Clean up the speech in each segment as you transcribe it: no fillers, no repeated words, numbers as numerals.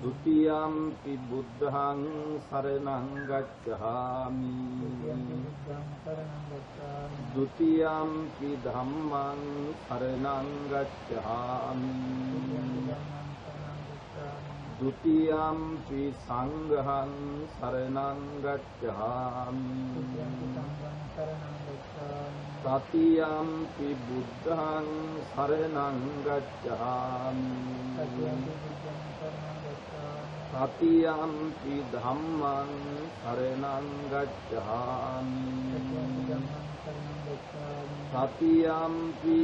द्वितीयंपि बुद्धं शरणं गच्छामि द्वितीयंपि धम्मं शरणं गच्छामि द्वितीयंपि संघं शरणं गच्छामि तृतीयंपि बुद्धं शरणं गच्छामि तृतीयंपि धम्मं शरणं गच्छामि तृतीयंपि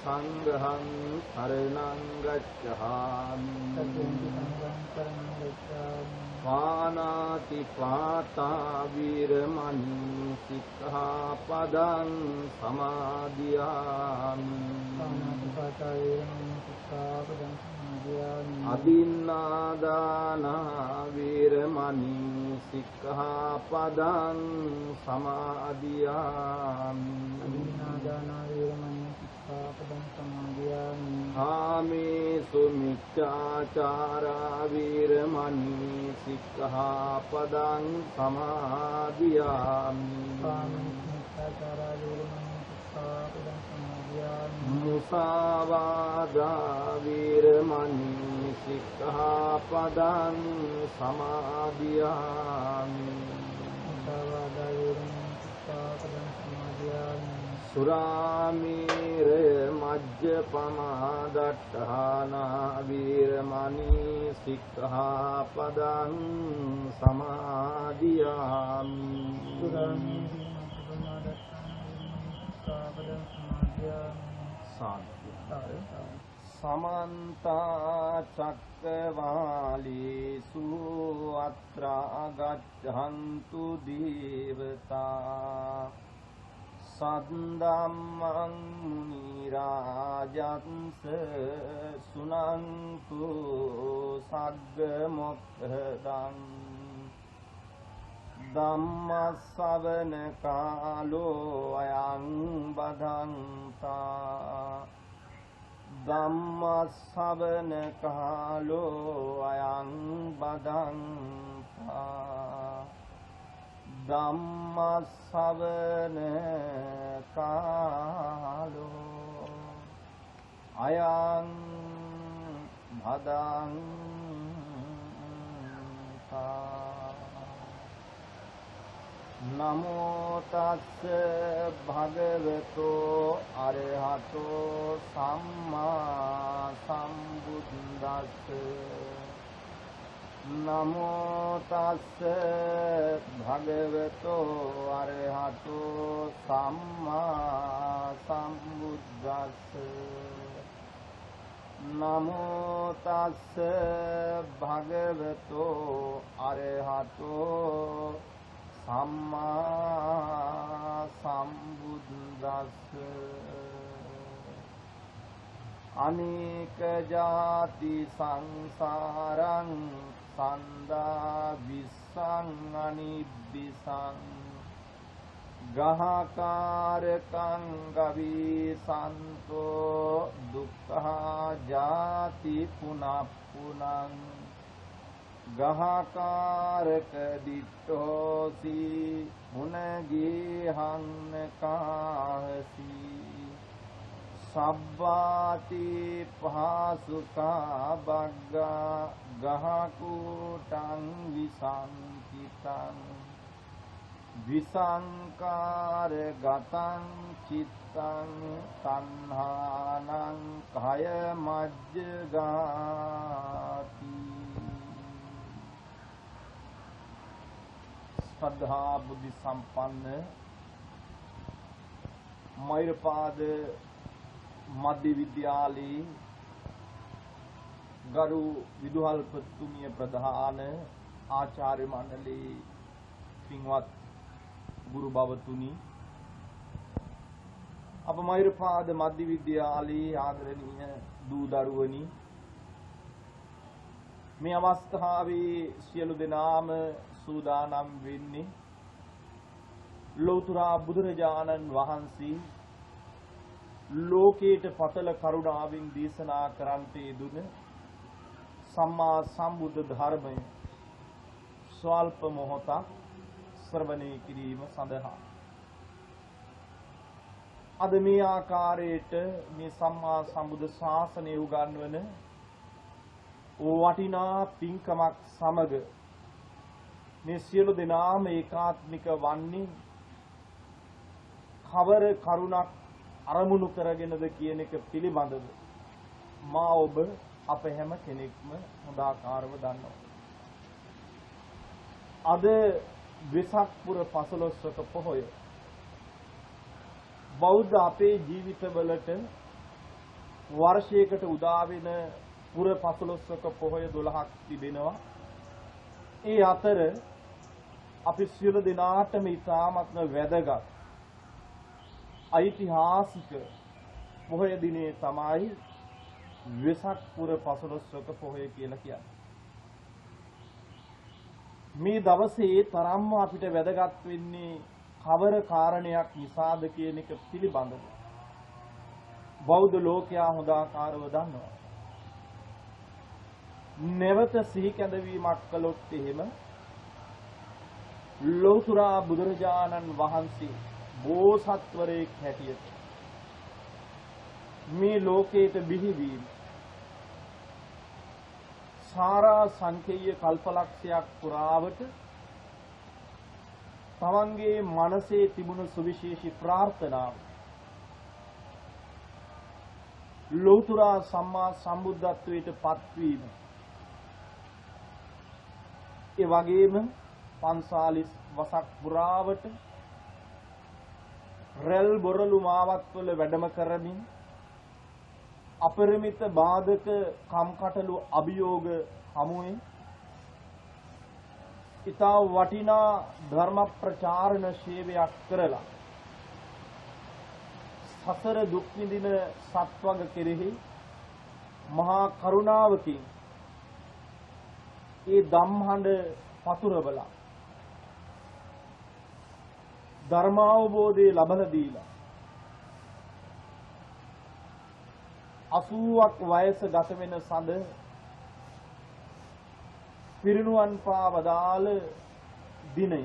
संघं शरणं गच्छामि पानातिपाता वीरमणि सिक्खापदं समादियामि अदिन्नादाना वीरमणि सिक्खापदं समादियामि कामेषु मिथ्याचारा वीरमणि सिक्खापदं समादियामि मुसावादा वीरमणि सिक्खापदं समादियामि सुरामेर मज्जपमादट्टाना वीरमणि सिक्खापदं समादियामि समन्ता चक्रवालेषु अत्रा गच्छन्तु देवता सद्दम्मं मुनिराजन्स सुनन्तु सद्गमुक्तदम् धम्मश्रवण कालो अयं बधन्ता धम्मश्रवण कालो अयं बधन्ता धम्मश्रवण कालो अयं बधन्ता नमो तस्से भगवतो अरहतो सम्मा सम्बुद्धिस्से नमो तस्से भगवतो अरहतो सम्मा सम्बुद्धिस्से नमो तस्से भगवतो अरहतो सम्मा सम्बुद्धिस्से अनेक जाति संसारं संदा विसं अनिबिसं ගහකාරකං ගවිසන්තෝ දුක්ඛා ජාති පුනප්පුනං ගහකාරක දිට්ඨෝසි මුනගීහං කාහසි සබ්බාති පහසුකා බග්ගා ගහකුටං විසංකිතං විසංකාර ගතං චිත්තං තණ්හානං කය මජ්ජගාති. ශ්‍රද්ධා බුද්ධ සම්පන්න මෛරපාද මධ්‍ය විද්‍යාලයේ ගරු විදුහල්පතිතුමිය ප්‍රධාන ආචාර්ය මණ්ඩලයේ පින්වත් ගුරු බවතුනි, අප මෛරපාද මධ්‍ය විද්‍යාලයේ ආදරණීය දූ දරුවනි, මේ අවස්ථාවේ සියලු දෙනාම සූදානම් වෙන්නේ ලෞතර බුදුරජාණන් වහන්සේ ලෝකයට පතල කරුණාවෙන් දේශනා කරන්ට යෙදුන සම්මා සම්බුද්ධ ධර්මය ස්වල්ප මොහොතක් ශ්‍රවණය කිරීම සඳහා. අද මේ ආකාරයට මේ සම්මා සම්බුද්ධ ශාසනය උගන්වන වටිනා පින්කමක් සමග මේ සියලු දෙනාම ඒකාත්මික වන්නේ කවර කරුණක් අරමුණු කරගෙනද කියන එක පිළිබඳව මා ඔබ අප හැම කෙනෙක්ම හොඳාකාරව දන්නවා. අද වෙසක් පුර 15ක පොහොය බෞද්ධ අපේ ජීවිතවලට වර්ෂයකට උදා වෙන පුර 15ක පොහොය 12ක් තිබෙනවා. ඒ අතර අපි සියලු දෙනාටම ඉතාමත්ම වැදගත් ඓතිහාසික පොහොය දිනේ තමයි වෙසක් පුර 15ක පොහොය කියලා කියන්නේ. මේ දවසේ තරම්ම අපිට වැදගත් වෙන්නේ කවර කාරණයක් නිසාද කියන එක පිළිබඳව බෞද්ධ ලෝකයා හොඳාකාරව දන්නවා. නැවත සිහි කැඳවීමක් කළොත් එහෙම ලෞතර බුදුරජාණන් වහන්සේ බෝසත්වරයෙක් හැටියට මේ ලෝකයට බිහිවීම සාරා සංකේය කල්පලක්ෂයක් පුරාවට තමන්ගේ මනසේ තිබුණු සුවිශේෂී ප්‍රාර්ථනාව ලෞතර සම්මා සම්බුද්ධත්වයට පත්වීම, ඒ වගේම 45 වසක් පුරාවට රැල් බොරළු මාවත්වල වැඩම කරමින් අපරිමිත බාධක කම්කටොළු අභියෝග හමුවේ ඉතා වටිනා ධර්ම ප්‍රචාරණ සේවයක් කරලා සසර දුක් විඳින සත්වග කෙරෙහි මහා කරුණාවකින් ඒ ධම්හඬ පතුරවලා ධර්මාවබෝධය ලබලා දීලා 80ක් වයස ගත වෙන සඳ පිරිනුවන් පාවදාල දිනය.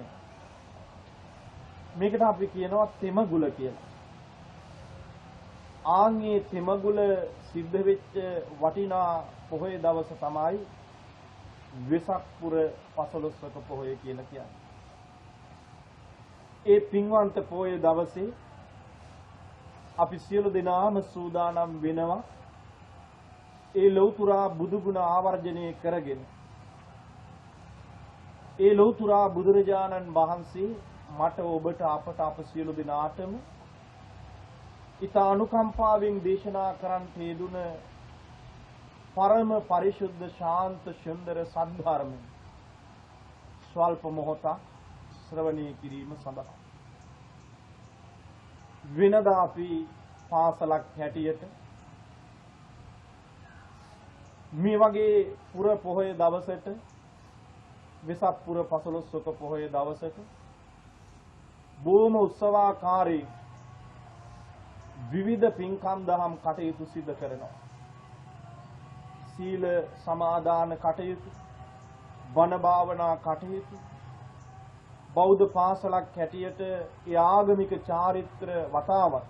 මේකට අපි කියනවා තෙමගුල කියලා. ආන්ගේ තෙමගුල සිද්ධ වෙච්ච වටිනා පොහොය දවස තමයි වෙසක් පුර 15ක පොහොය කියලා කියන්නේ. ඒ පින්වන්ත පොහොය දවසේ අපි සියලු දෙනාම සූදානම් වෙනවා ඒ ලෞතර බුදු ගුණ ආවර්ජනය කරගෙන ඒ ලෞතර බුදුරජාණන් වහන්සේ මට ඔබට අපට අප සියලු දෙනාටම ඊතා අනුකම්පාවෙන් දේශනා කරන්ට යෙදුන පරම පරිශුද්ධ ශාන්ත සුන්දර සද්ධර්මය ස්වල්ප මොහොතක් ශ්‍රවණය කිරීම සඳහා වෙනදා අපි පාසලක් හැටියට මේ වගේ පුර පොහොය දවසට වෙසක් පුර 15ක පොහොය දවසට බොහොම උත්සවාකාරී විවිධ පින්කම් දහම් කටයුතු සිදු කරනවා. සීල සමාදාන කටයුතු, බණ භාවනා කටයුතු, බෞද්ධ පාසලක් හැටියට ඒ ආගමික චාරිත්‍ර වතාවත්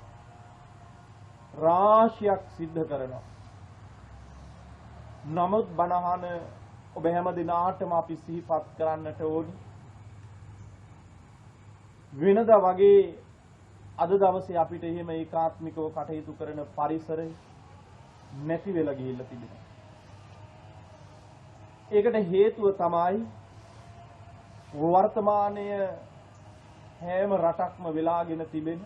රාශියක් සිද්ධ කරනවා. නමුත් බණහන ඔබ හැම දිනාටම අපි සිහිපත් කරන්නට ඕනි. වෙනදා වගේ අද දවසේ අපිට එහෙම ඒකාත්මිකව කටයුතු කරන පරිසරය නැති වෙලා ගිහිල්ලා තිබෙනවා. ඒකට හේතුව තමයි වර්තමානයේ හැම රටක්ම වෙලාගෙන තිබෙන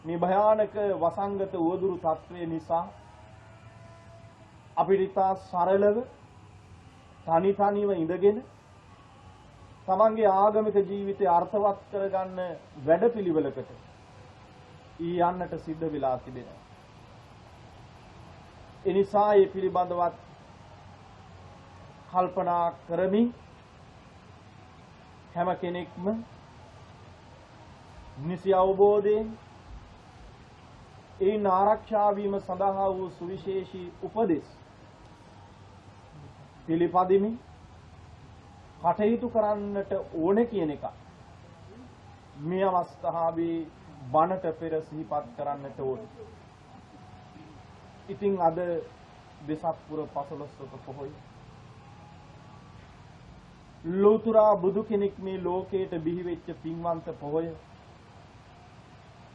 මේ භයානක වසංගත උවදුරු තත්ත්වය නිසා අපිට ඉතා සරලව තනිව ඉඳගෙන තමන්ගේ ආගමික ජීවිතය අර්ථවත් කරගන්න වැඩපිළිවෙලකට යන්නට සිද්ධ වෙලා තිබෙනවා. ඒ නිසා මේ පිළිබඳවත් කල්පනා කරමින් හැම කෙනෙක්ම නිසි අවබෝධයෙන් ඒ ආරක්ෂා වීම සඳහා වූ සුවිශේෂී උපදෙස් පිළිපදිමින් කටයුතු කරන්නට ඕනේ කියන එක මේ අවස්ථාවේ බණට පෙර සිහිපත් කරන්නට ඕනේ. ඉතින් අද වෙසක් පුර 15ක පොහොය ලෝතුරා බුදු කෙනෙක් මේ ලෝකයට බිහි වෙච්ච පින්වන්ත පොහොය.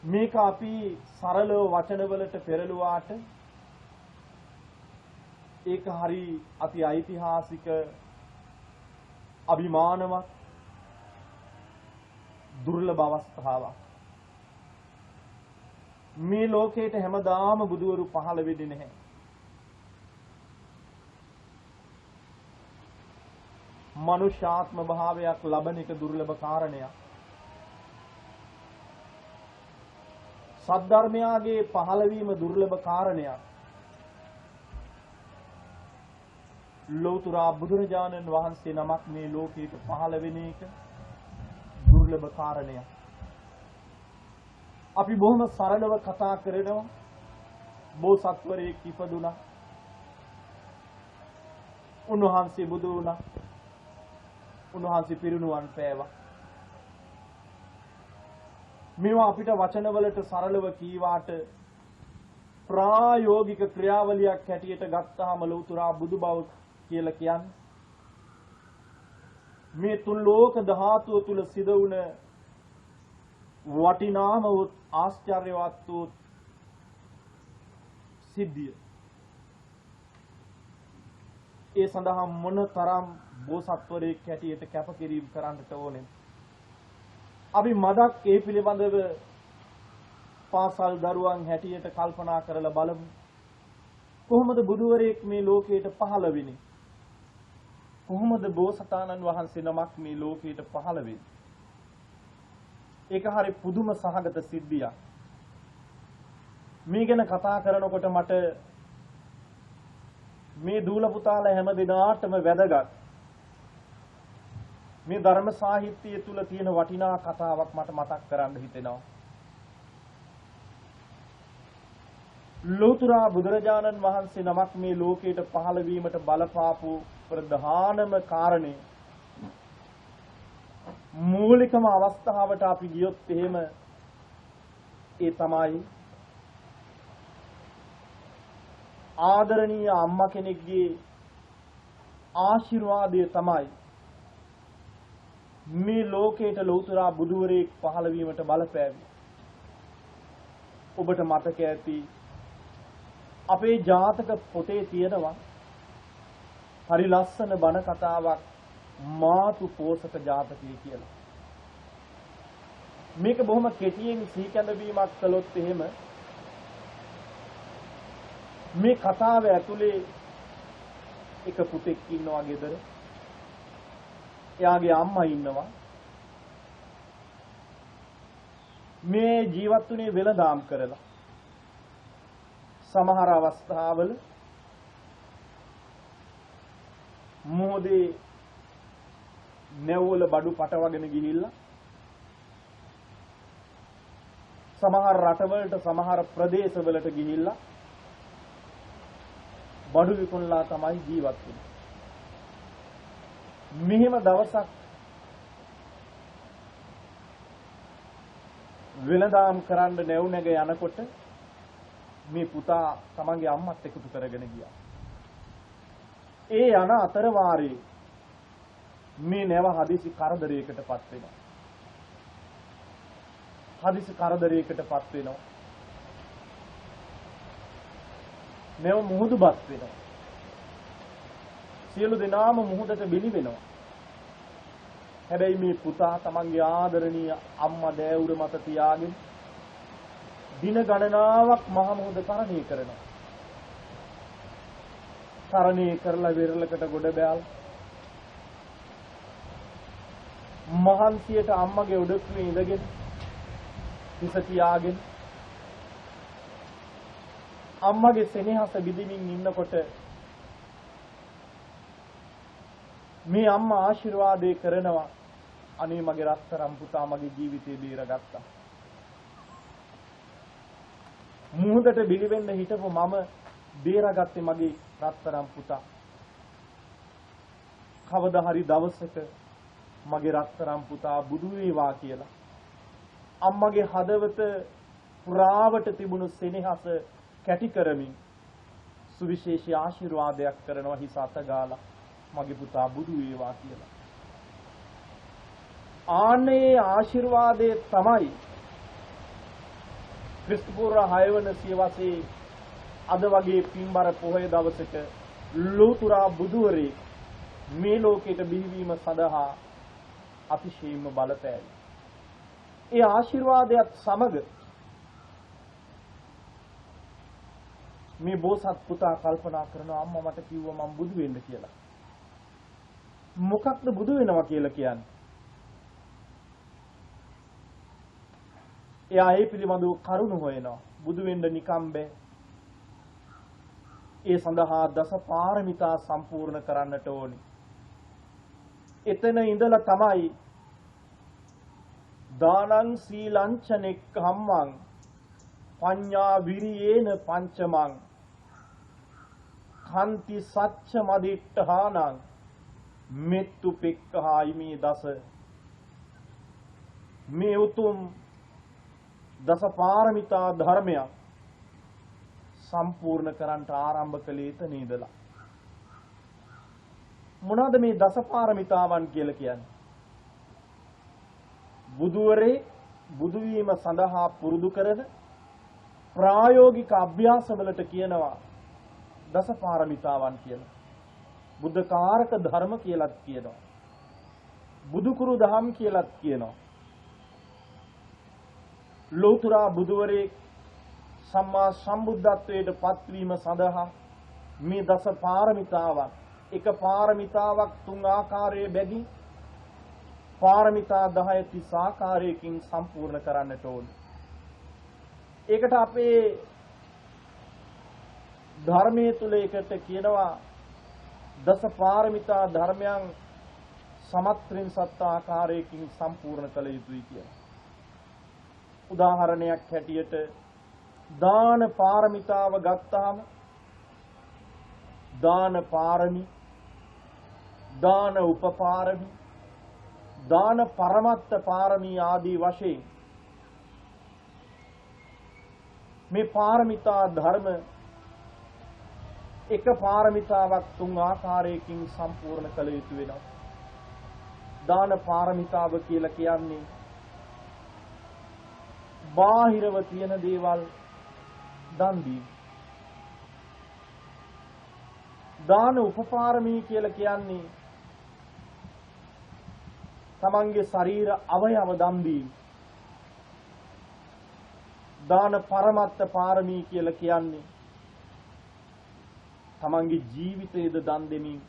මේක අපි සරලව වචනවලට පෙරළුවාට ඒක හරි අති ඓතිහාසික අභිමානවත් දුර්ලභ අවස්ථාවක්. මේ ලෝකයට හැමදාම බුදුවරු පහළ වෙන්නේ නැහැ. මනුෂ්‍යාත්ම භාවයක් ලබන එක දුර්ලභ කාරණයක්. සද්ධර්මයාගේ පහළවීම දුර්ලභ කාරණයක්. ලෞතර බුදුරජාණන් වහන්සේ නමක් මේ ලෝකයට පහළ වෙන එක දුර්ලභ කාරණයක්. අපි බොහොම සරලව කතා කරනවා. බෝසත්වරයෙක් ඉපදුණා. උන්වහන්සේ බුදු වුණා. උන්වහන්සේ පිරිනුවන් පෑවා. මේවා අපිට වචනවලට සරලව කීවාට ප්‍රායෝගික ක්‍රියාවලියක් හැටියට ගත්තාම ලෞතුරා බුදු බව කියලා කියන්නේ මේ තුන් ලෝක ධාතුව තුල සිදු වුණ වටිනාම වූ ආශ්චර්යවත් වූ සිද්ධිය. ඒ සඳහා මොනතරම් බෝසත්වරයෙක් හැටියට කැපකිරීම කරන්නට ඕනේ. අපි මදක් ඒ පිළිබඳව පාසල් දරුවන් හැටියට කල්පනා කරලා බලමු. කොහොමද බුදුවරයෙක් මේ ලෝකයට පහළ වෙන්නේ? කොහොමද බෝසතාණන් වහන්සේ නමක් මේ ලෝකයට පහළ වෙන්නේ? ඒක හරි පුදුම සහගත සිද්ධියක්. මේ ගැන කතා කරනකොට මට මේ දූල පුතාලා හැම දිනාටම වැදගත් මේ ධර්ම සාහිත්‍යය තුල තියෙන වටිනා කතාවක් මට මතක් කරන්න හිතෙනවා. ලෝතර බුදුරජාණන් වහන්සේ නමක් මේ ලෝකයට පහළ වීමට බලපාපු ප්‍රධානම කාරණේ මූලිකම අවස්ථාවට අපි ගියොත් එහෙම ඒ තමයි ආදරණීය අම්මා කෙනෙක්ගේ ආශිර්වාදය තමයි මේ ලෝකයට ලෞතර බුදුවරයෙක් පහළ වීමට බලපෑවේ. ඔබට මතක ඇති අපේ ජාතක පොතේ තියෙනවා හරි ලස්සන බණ කතාවක් මාතු පෝසක ජාතකය කියලා. මේක බොහොම කෙටියෙන් සීකැඳවීමක් කළොත් එහෙම මේ කතාව ඇතුලේ එක පුතෙක් ඉන්නවා ගෙදර. එයාගේ අම්මා ඉන්නවා. මේ ජීවත් වුණේ වෙළඳාම් කරලා. සමහර අවස්ථාවල මොහොතේ නැවවල බඩු පටවගෙන ගිහිල්ලා සමහර රටවලට සමහර ප්‍රදේශවලට ගිහිල්ලා බඩු විකුණලා තමයි ජීවත් වෙන්නේ. මෙහෙම දවසක් වෙළඳාම් කරන්න නැව් නැග යනකොට මේ පුතා තමන්ගේ අම්මත් එකතු කරගෙන ගියා. ඒ යන අතර වාරේ මේ නැව හදිසි කරදරයකටපත් වෙනවා. හදිසි කරදරයකටපත් වෙනවා. නැව මුහුදුපත් වෙනවා. සියලු දෙනාම මුහුදට බිලි වෙනවා. හැබැයි මේ පුතා තමන්ගේ ආදරණීය අම්මා දෑවුර මත තියාගෙන දින ගණනාවක් මහ මුහුද තරණය කරනවා. තරණය කරලා වෙරළකට ගොඩ බැලලා මහන්සියට අම්මගේ උඩුක්කුවේ ඉඳගෙන හිස තියාගෙන අම්මගේ සෙනෙහස බිඳින්මින් ඉන්නකොට මේ අම්මා ආශිර්වාදේ කරනවා අනේ මගේ රත්තරන් පුතා මගේ ජීවිතේ බේරගත්තා. මුහුදට බිලි වෙන්න හිටපු මම බේරගත්තේ මගේ රත්තරන් පුතා. කවදා හරි දවසක මගේ රත්තරන් පුතා බුදු වේවා කියලා අම්මගේ හදවත පුරාවට තිබුණු සෙනෙහස කැටි කරමින් සුවිශේෂී ආශිර්වාදයක් කරනවා හිස අත ගාලා මගේ පුතා බුදු වේවා කියලා. ආනේ ආශිර්වාදයේ තමයි ක්‍රිස්තුපුර 6 වන සියවසේ අද වගේ පින්බර පොහොය දවසක ලෝතුරා බුදුවරේ මේ ලෝකයට බිහිවීම සඳහා අතිශයින්ම බලපෑයි. ඒ ආශිර්වාදයත් සමග මේ බෝසත් පුතා කල්පනා කරනවා අම්මා මට කිව්වා මම බුදු වෙන්න කියලා. මොකක්ද බුදු වෙනවා කියලා කියන්නේ? එයා ඒ පිළිබඳව කරුණු හොයනවා. බුදු වෙන්න නිකම් බෑ. ඒ සඳහා දස පාරමිතා සම්පූර්ණ කරන්නට ඕනි. එතන ඉඳලා තමයි දානං සීලං ච නෙක්ඛම්මං පඤ්ඤා විරියේන පංචමං කන්ති සච්ච මදිට්ඨානං මෙත්තු පෙක්ඛායිමි දස මේ උතුම් දස පාරමිතා ධර්මයක් සම්පූර්ණ කරන්නට ආරම්භ කළේ එතන ඉඳලා. මොනවාද මේ දස පාරමිතාවන් කියලා කියන්නේ? බුදුවරේ බුදු වීම සඳහා පුරුදු කරන ප්‍රායෝගික අභ්‍යාසවලට කියනවා දස පාරමිතාවන් කියලා. බුද්ධ කාරක ධර්ම කියලාත් කියනවා. බුදු කුරු දහම් කියලාත් කියනවා. ලෝතුරා බුදුවරේ සම්මා සම්බුද්ධත්වයට පත්වීම සඳහා මේ දස පාරමිතාවන් එක පාරමිතාවක් තුන් ආකාරයේ බැගින් පාරමිතා 10 30 ආකාරයකින් සම්පූර්ණ කරන්නට ඕන. ඒකට අපේ ධර්මයේ තුල එකට කියනවා දස පාරමිතා ධර්මයන් සමත්‍රින් සත් ආකාරයකින් සම්පූර්ණ කළ යුතුයි කියලා. උදාහරණයක් හැටියට දාන පාරමිතාව ගත්තාම දාන පාරමි, දාන උපපාරමි, දාන පරමත්ත පාරමී ආදී වශයෙන් මේ පාරමිතා ධර්ම එක පාරමිතාවක් තුන් ආකාරයකින් සම්පූර්ණ කළ යුතු වෙනවා. දාන පාරමිතාව කියලා කියන්නේ බාහිරව තියෙන දේවල් දන් දීම. දාන උපපාරමී කියලා කියන්නේ තමන්ගේ ශරීර අවයව දන් දීම. දාන පරමත්ත පාරමී කියලා කියන්නේ තමන්ගේ ජීවිතයේද දන් දෙමින්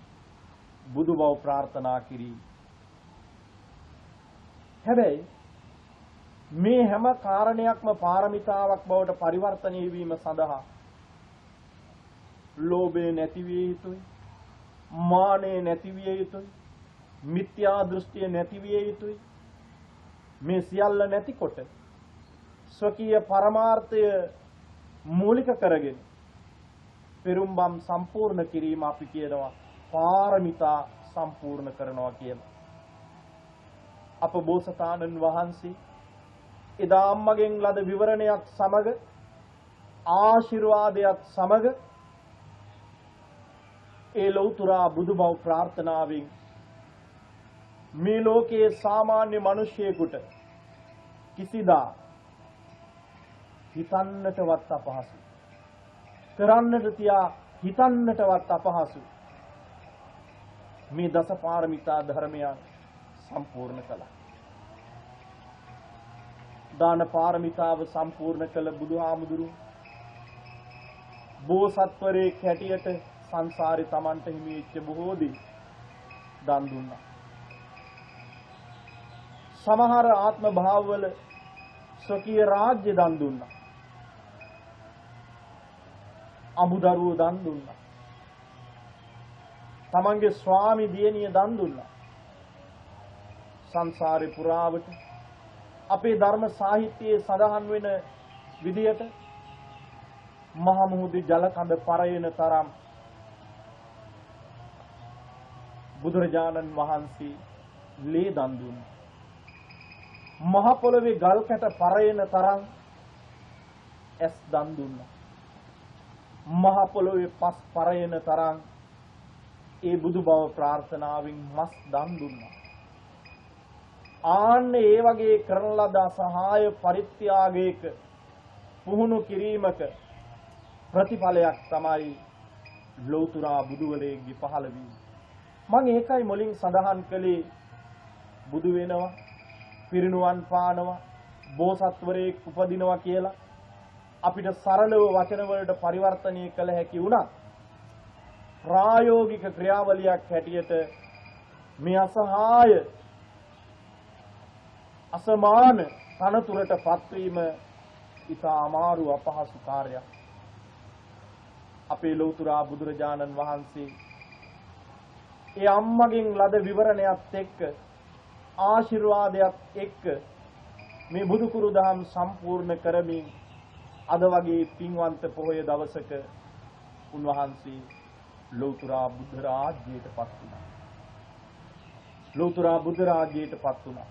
බුදු බව ප්‍රාර්ථනා කිරීම. හැබැයි මේ හැම කාරණයක්ම පාරමිතාවක් බවට පරිවර්තනය වීම සඳහා ලෝභය නැති විය යුතුයි, මානය නැති විය යුතුයි, මිත්‍යා දෘෂ්ටිය නැති විය යුතුයි. මේ සියල්ල නැතිකොට ස්වකීය පරමාර්ථය මූලික කරගෙන පෙරුම්බම් සම්පූර්ණ කිරීම අපි කියනවා පාරමිතා සම්පූර්ණ කරනවා කියලා. අප බෝසතාණන් වහන්සේ එදා අම්මගෙන් ලද විවරණයක් සමග ආශිර්වාදයක් සමග ඒ ලෞතුරා බුදුබව ප්‍රාර්ථනාවෙන් මේ ලෝකයේ සාමාන්‍ය මිනිසෙකුට කිසිදා හිතන්නටවත් අපහසු කරන්නට තියා හිතන්නටවත් අපහසු මේ දස පාරමිතා ධර්මයන් සම්පූර්ණ කළා. දාන පාරමිතාව සම්පූර්ණ කළ බුදුහාමුදුරු බෝසත්වරයෙක් හැටියට සංසාරේ Tamanට හිමි වෙච්ච බොහෝ දේ දන් දුන්නා. සමහර ආත්ම භාවවල ස්වකීය රාජ්‍ය දන් දුන්නා. අමුදරුව දන් දුන්නා. තමන්ගේ ස්වාමි දියණිය දන් දුන්නා. සංසාරේ පුරාවට අපේ ධර්ම සාහිත්‍යයේ සඳහන් වෙන විදියට මහ මුහුදේ ජල කඳ පරයන තරම් බුදුරජාණන් වහන්සේ ලේ දන් දුන්නා. මහ පොළවේ ගල් කැට පරයන තරම් ඇස් දන් දුන්නා. මහ පොළවේ පස් පරයන තරම් ඒ බුදු බව ප්‍රාර්ථනාවෙන් මස් දන් දුන්නා. ආන්නේ ඒ වගේ කරන ලද සහාය පරිත්‍යාගයක පුහුණු කිරීමක ප්‍රතිඵලයක් තමයි ලෞතුරා බුදුවරයෙක්ගේ පහළ වීම. මම ඒකයි මුලින් සඳහන් කළේ බුදු වෙනවා, පිරිනුවන් පානවා, බෝසත්වරයෙක් උපදිනවා කියලා අපිට සරලව වචන වලට පරිවර්තනය කළ හැකි වුණා. ප්‍රායෝගික ක්‍රියාවලියක් හැටියට මේ අසහාය අසමාන තනතුරට පත්වීම ඉතා අමාරු අපහසු කාර්යයක්. අපේ ලෞතුරා බුදුරජාණන් වහන්සේ ඒ අම්මගෙන් ලද විවරණයත් එක්ක ආශිර්වාදයක් එක්ක මේ බුදු කුරු දහම් සම්පූර්ණ කරමින් අද වගේ පින්වන්ත පොහොය දවසක උන්වහන්සේ ලෞතුරා බුද්ධ රාජ්‍යයට පත් වුණා. ලෞතුරා බුද්ධ රාජ්‍යයට පත් වුණා.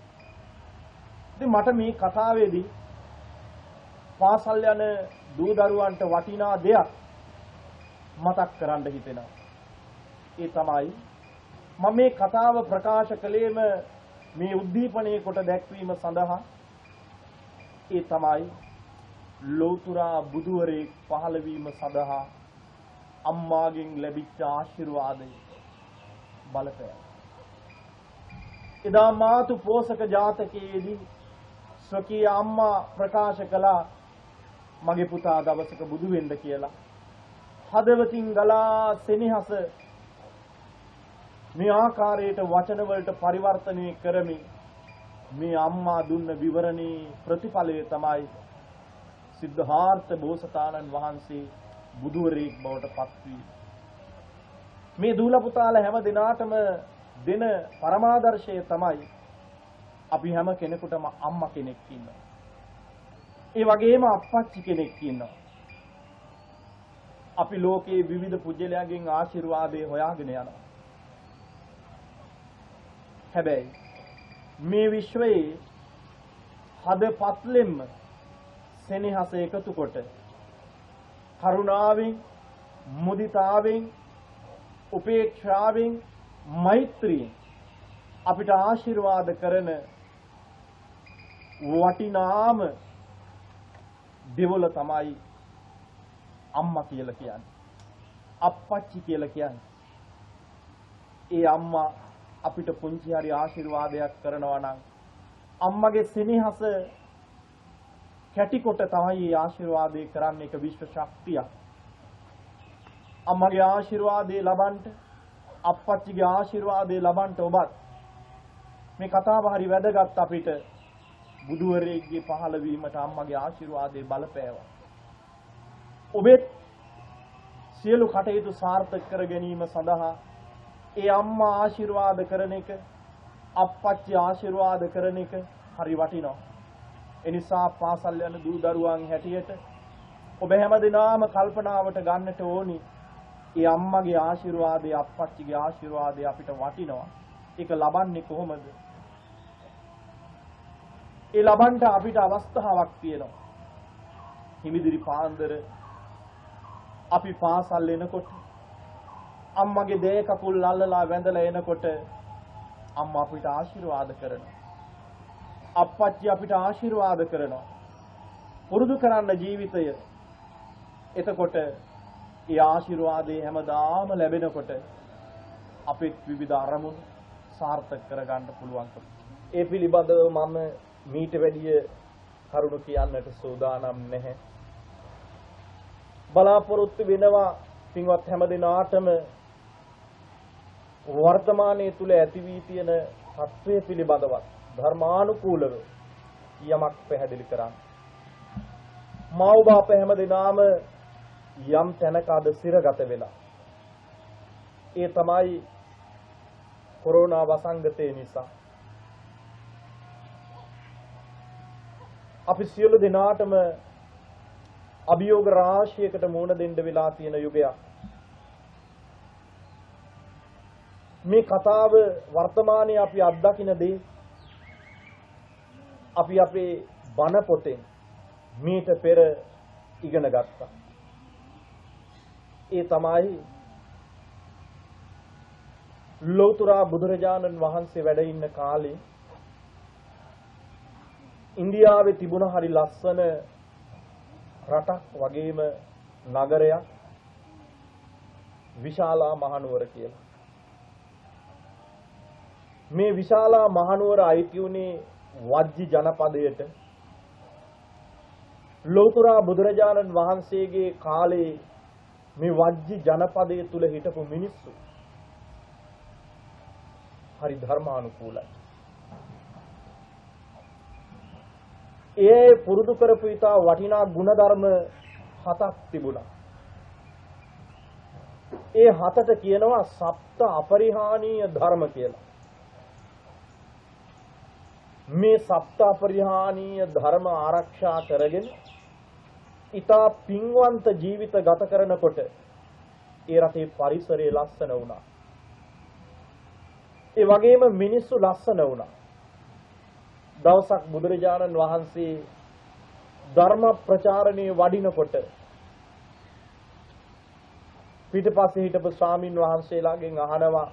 ඉතින් මට මේ කතාවේදී පාසල් යන දූ දරුවන්ට වටිනා දෙයක් මතක් කරන්න හිතෙනවා. ඒ තමයි මම මේ කතාව ප්‍රකාශ කළේම මේ උද්දීපනයේ කොට දැක්වීම සඳහා. ඒ තමයි ලෞතුරා බුදුවරයෙක් පහළ වීම සඳහා අම්මාගෙන් ලැබිච්ච ආශිර්වාදය බලපෑම. එදා මාතු පෝෂක ජාතකයේදී ස්වකීය අම්මා ප්‍රකාශ කළා මගේ පුතා දවසක බුදු වෙන්න කියලා. හදවතින් ගලා සෙනෙහස මේ ආකාරයට වචන වලට පරිවර්තනය කරමින් මේ අම්මා දුන්න විවරණේ ප්‍රතිඵලය තමයි සිද්ධාර්ථ බෝසතාණන් වහන්සේ බුදුවරයෙක් බවට පත් වී. මේ දූල පුතාලා හැම දිනාටම දෙන පරමාදර්ශය තමයි අපි හැම කෙනෙකුටම අම්මා කෙනෙක් ඉන්නවා. ඒ වගේම අප්පච්චි කෙනෙක් ඉන්නවා. අපි ලෝකයේ විවිධ පුජ්‍යලයන්ගෙන් ආශිර්වාදේ හොයාගෙන යනවා. හැබැයි මේ විශ්වයේ හදපත්ලෙම්ම සෙනෙහස එකතු කොට කරුණාවෙන්, මුදිතාවෙන්, උපේක්ෂාවෙන්, මෛත්‍රියෙන් අපිට ආශිර්වාද කරන වටිනාම දෙවොල තමයි අම්මා කියලා කියන්නේ. අප්පච්චි කියලා කියන්නේ. ඒ අම්මා අපිට පුංචි හරි ආශිර්වාදයක් කරනවා නම් අම්මගේ සෙනෙහස කැටි කොට තමයි මේ ආශිර්වාදේ කරන්නේ. ඒක විශ්ව ශක්තියක්. අම්මගේ ආශිර්වාදේ ලබන්න, අප්පච්චිගේ ආශිර්වාදේ ලබන්න ඔබත් මේ කතාව හරි වැදගත්. අපිට බුදුවරයෙක්ගේ පහළ වීමට අම්මගේ ආශිර්වාදේ බලපෑවා. ඔබෙත් සියලු කටයුතු සාර්ථක කර ගැනීම සඳහා ඒ අම්මා ආශිර්වාද කරන එක, අප්පච්චි ආශිර්වාද කරන එක හරි වටිනවා. එනිසා පාසල් යන දූ දරුවන් හැටියට ඔබ හැමදෙනාම කල්පනාවට ගන්නට ඕනි. ඒ අම්මගේ ආශිර්වාදය, අප්පච්චිගේ ආශිර්වාදය අපිට වටිනවා. ඒක ලබන්නේ කොහොමද? ඒ ලබන්න අපිට අවස්ථාවක් තියෙනවා. හිමිදිරි පාන්දර අපි පාසල් එනකොට අම්මගේ දේ කකුල් අල්ලලා වැඳලා එනකොට අම්මා අපිට ආශිර්වාද කරනවා. අප්පච්චි අපිට ආශිර්වාද කරනවා. පුරුදු කරන්න ජීවිතය. එතකොට ඒ ආශිර්වාදේ හැමදාම ලැබෙනකොට අපේ විවිධ අරමුණු සාර්ථක කරගන්න පුළුවන්කම. ඒ පිළිබඳව මම මීට වැඩිය කරුණු කියන්නට සූදානම් නැහැ. බලාපොරොත්තු වෙනවා පින්වත් හැමදෙනාටම වර්තමානයේ තුල ඇති වී තියෙන තත්ත්වය පිළිබඳව ධර්මානුකූලව යමක් පැහැදිලි කරන්න. මව් බාප හැමදෙනාම යම් තැනක අද සිරගත වෙලා. ඒ තමයි කොරෝනා වසංගතය නිසා. අපි සියලු දෙනාටම අභියෝග රාශියකට මුහුණ දෙන්න වෙලා තියෙන යුගයක්. මේ කතාව වර්තමානයේ අපි අත්දකින දේ අපි අපේ බණ පොතෙන් මීට පෙර ඉගෙන ගත්තා. ඒ තමයි ලෞතර බුදුරජාණන් වහන්සේ වැඩ ඉන්න කාලේ ඉන්දියාවේ තිබුණ හරි ලස්සන රටක් වගේම නගරයක් විශාලා මහනුවර කියලා. මේ විශාලා මහනුවර අයිති උනේ වජ්ජි ජනපදයට. ලෞතර බුදුරජාණන් වහන්සේගේ කාලේ මේ වජ්ජි ජනපදයේ තුල හිටපු මිනිස්සු හරි ධර්මානුකූලයි. ඒ පුරුදු කරපු ඉතා වටිනා ගුණධර්ම 7ක් තිබුණා. ඒ 7ට කියනවා සප්ත අපරිහානීය ධර්ම කියලා. මේ සප්ත අපරිහානීය ධර්ම ආරක්ෂා කරගෙන ඉතා පින්වන්ත ජීවිත ගත කරනකොට ඒ රටේ පරිසරය ලස්සන වුණා. ඒ වගේම මිනිස්සු ලස්සන වුණා. දවසක් බුදුරජාණන් වහන්සේ ධර්ම ප්‍රචාරණයේ වඩිනකොට පිටපස්සේ හිටපු ස්වාමින් වහන්සේලාගෙන් අහනවා,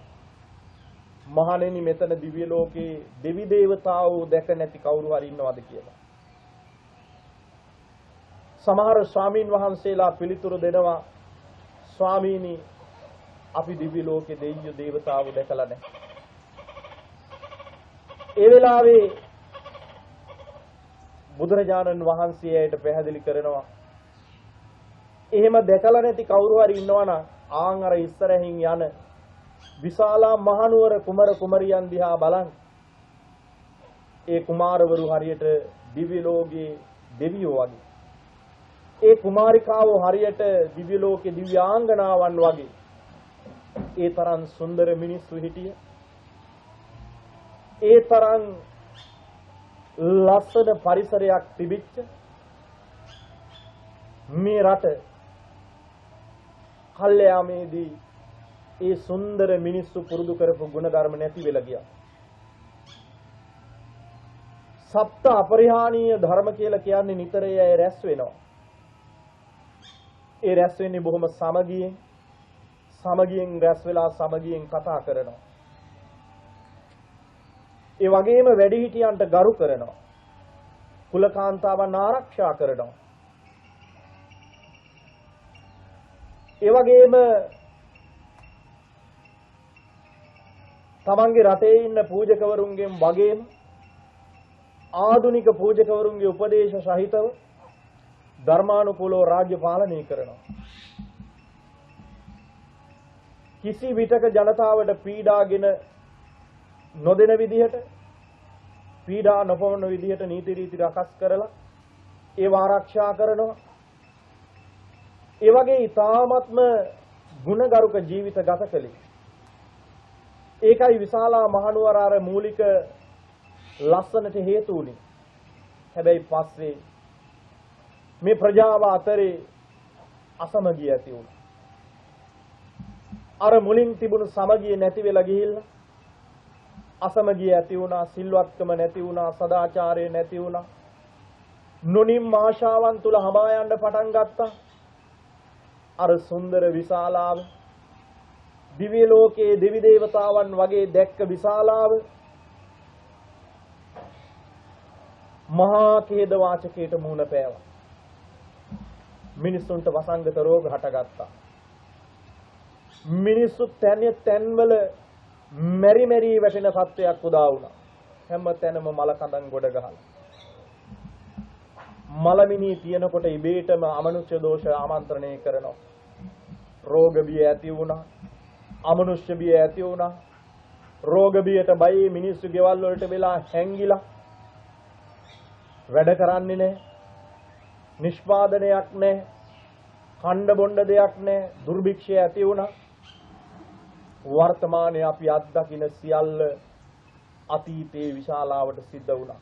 මහණෙනි මෙතන දිව්‍ය ලෝකේ දෙවි දේවතාවෝ දැක නැති කවුරු හරි ඉන්නවද කියලා. සමහර ස්වාමින් වහන්සේලා පිළිතුරු දෙනවා, ස්වාමීනි අපි දිව්‍ය ලෝකේ දෙවියෝ දේවතාවෝ දැකලා නැහැ. ඒ වෙලාවේ බුදුරජාණන් වහන්සේට පැහැදිලි කරනවා, එහෙම දැකලා නැති කවුරු හරි ඉන්නවනම් ආන් අර ඉස්සරහින් යන විශාලා මහනුවර කුමර කුමරියන් දිහා බලන්න. ඒ කුමාරවරු හරියට දිව්‍ය ලෝකයේ දෙවියෝ වගේ. ඒ කුමාරිකාවෝ හරියට දිව්‍ය ලෝකයේ දිව්‍යාංගනාවන් වගේ. ඒ තරම් සුන්දර මිනිස්සු හිටිය. ඒ තරම් ලස්සන පරිසරයක් තිබිච්ච මේ රට කල්යාමේදී ඒ සුන්දර මිනිස්සු පුරුදු කරපු ගුණධර්ම නැති වෙලා ගියා. සප්ත අපරිහානීය ධර්ම කියලා කියන්නේ නිතර ඒ රැස් වෙනවා. ඒ රැස් වෙන්නේ බොහොම සමගියෙන් රැස් වෙලා සමගියෙන් කතා කරනවා. ඒ වගේම වැඩිහිටියන්ට ගරු කරනවා. කුලකාන්තාවන් ආරක්ෂා කරනවා. ඒ වගේම තමන්ගේ රටේ ඉන්න පූජකවරුන්ගෙන් වගේම ආධුනික පූජකවරුන්ගේ උපදේශ සහිතව ධර්මානුකූලව රාජ්‍ය පාලනය කරනවා. කිසි විටක ජනතාවට පීඩාගෙන නොදෙන විදිහට, පීඩා නොපවන විදිහට නීති රීති රකස් කරලා ඒව ආරක්ෂා කරනවා. ඒ වගේ ඊ타ත්ම ගුණගරුක ජීවිත ගත කළේ. ඒකයි විශාලා මහනුවර අර මූලික ලස්සනට හේතු උනේ. හැබැයි පස්සේ මේ ප්‍රජාව අතරේ අසමගිය ඇති වුණා. අර මුලින් තිබුණු සමගිය නැති වෙලා ගිහිල්ලා අසමගිය ඇති වුණා, සිල්වත්කම නැති වුණා, සදාචාරය නැති වුණා. නොනිම් ආශාවන් තුල හඹා යන්න පටන් ගත්තා. අර සුන්දර විශාලාව දිව්‍ය ලෝකයේ දෙවි දේවතාවන් වගේ දැක්ක විශාලාව මහා ඛේද වාචකයට මුහුණ පෑවා. මිනිසුන්ට වසංගත රෝග හටගත්තා. මිනිස්සු තැන්වල මෙරි මෙරි වැටෙන සත්‍යයක් උදා වුණා. හැම තැනම මල කඳන් ගොඩ ගහලා. මලමිනී තියෙනකොට ඉබේටම අමනුෂ්‍ය දෝෂ ආමන්ත්‍රණය කරනවා. රෝග බිය ඇති වුණා. අමනුෂ්‍ය බිය ඇති වුණා. රෝග බියට බයි මිනිස්සු ගෙවල් වලට වෙලා හැංගිලා වැඩ කරන්නේ නැහැ. නිෂ්පාදනයක් නැහැ. ඛණ්ඩ බොණ්ඩ දෙයක් නැහැ. දුර්භික්ෂය ඇති වුණා. වර්තමානයේ අපි අත්දකින සියල්ල අතීතයේ විශාලාවට සිද්ධ වුණා.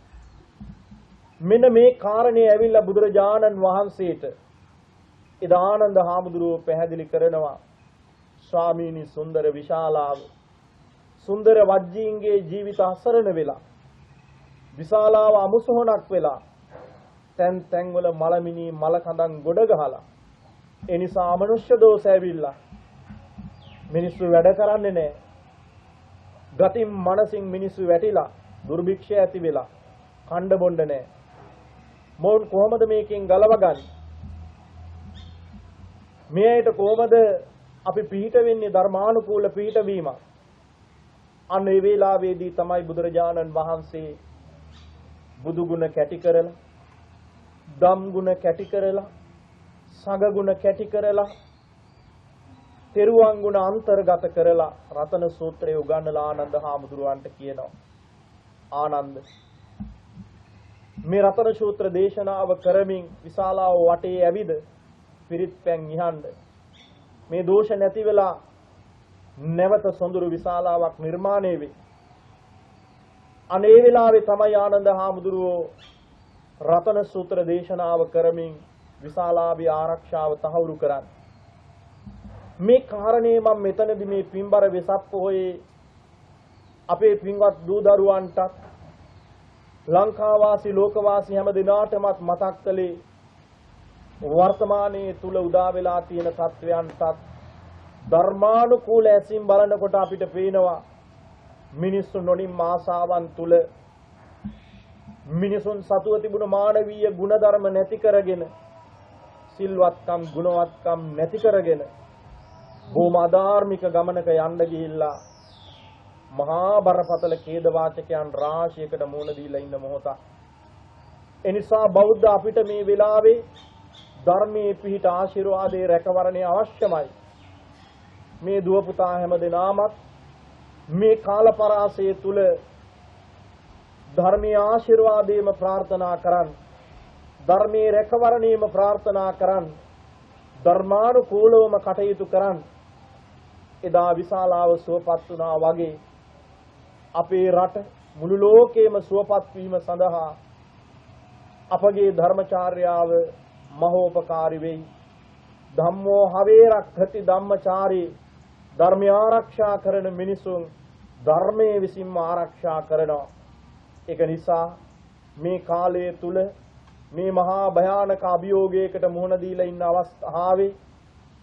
මෙන්න මේ කාරණේ ඇවිල්ලා බුදුරජාණන් වහන්සේට එදා ආනන්ද හාමුදුරුවෝ පැහැදිලි කරනවා ස්වාමීනි සුන්දර විශාලාව සුන්දර වජ්ජීන්ගේ ජීවිත අසරණ වෙලා විශාලාව අමුසොහනක් වෙලා තැන් වල මලමිනී මල කඳන් ගොඩ ගහලා ඒ නිසා අමනුෂ්‍ය දෝෂ ඇවිල්ලා මිනිස්සු වැඩ කරන්නේ නැහැ. ගතින් මනසින් මිනිස්සු වැටිලා දුර්භික්ෂය ඇති වෙලා ඛණ්ඩ බොණ්ඩ නැහැ. මොවුන් කොහොමද මේකෙන් ගලවගන්නේ? මේයට කොහොමද අපි පිහිට වෙන්නේ ධර්මානුකූල පිහිටවීම? අන්න ඒ වේලාවේදී තමයි බුදුරජාණන් වහන්සේ බුදු ගුණ කැටි කරලා, ධම් ගුණ කැටි කරලා, සංඝ ගුණ කැටි කරලා, තෙරුවන් ගුණ අන්තර්ගත කරලා රතන සූත්‍රය උගන්වලා ආනන්ද හාමුදුරුවන්ට කියනවා. ආනන්ද මේ රතන සූත්‍ර දේශනාව කරමින් විශාලාව වටේ ඇවිද පිරිත් පැන් ඉහන්න මේ දෝෂ නැති වෙලා නැවත සොඳුරු විශාලාවක් නිර්මාණය වේ. අනේ වෙලාවේ තමයි ආනන්ද හාමුදුරුවෝ රතන සූත්‍ර දේශනාව කරමින් විශාලාවේ ආරක්ෂාව තහවුරු කරන්නේ. මේ කාරණේ මම මෙතනදී මේ පින්බර වෙසක් පොහොයේ අපේ පින්වත් දූ දරුවන්ටත් ලංකාවාසී ලෝකවාසී හැම දිනාටමත් මතක් කළේ වර්තමානයේ තුල උදා වෙලා තියෙන තත්වයන්ටත් ධර්මානුකූල ඇසින් බලනකොට අපිට පේනවා මිනිස්සු නොනිම් ආසාවන් තුල මිනිසුන් සතුව තිබුණු මානවීය ගුණධර්ම නැති කරගෙන සිල්වත්කම් ගුණවත්කම් නැති කරගෙන බොහොම අධාර්මික ගමනක යන්න ගිහිල්ලා මහා බරපතල ඛේද වාචකයන් රාශියකට මුහුණ දීලා ඉන්න මොහොත. එනිසා බෞද්ධ අපිට මේ වෙලාවේ ධර්මයේ පිහිට ආශිර්වාදයේ රැකවරණය අවශ්‍යමයි. මේ දුව පුතා හැම දෙනාමත් මේ කාලපරාසය තුල ධර්මයේ ආශිර්වාදයේම ප්‍රාර්ථනා කරන්, ධර්මයේ රැකවරණයේම ප්‍රාර්ථනා කරන්, ධර්මානුකූලවම කටයුතු කරන්. එදා විශාලාව සුවපත් වුණා වගේ අපේ රට මුළු ලෝකෙම සුවපත් වීම සඳහා අපගේ ධර්මචාර්යාව මහෝපකාරී වෙයි. ධම්මෝ හවේරක්ඛති ධම්මචාරී ධර්මය ආරක්ෂා කරන මිනිසුන් ධර්මයේ විසින්ම ආරක්ෂා කරනවා. ඒක නිසා මේ කාලය තුල මේ මහා භයානක අභියෝගයකට මුහුණ දීලා ඉන්න අවස්ථාවේ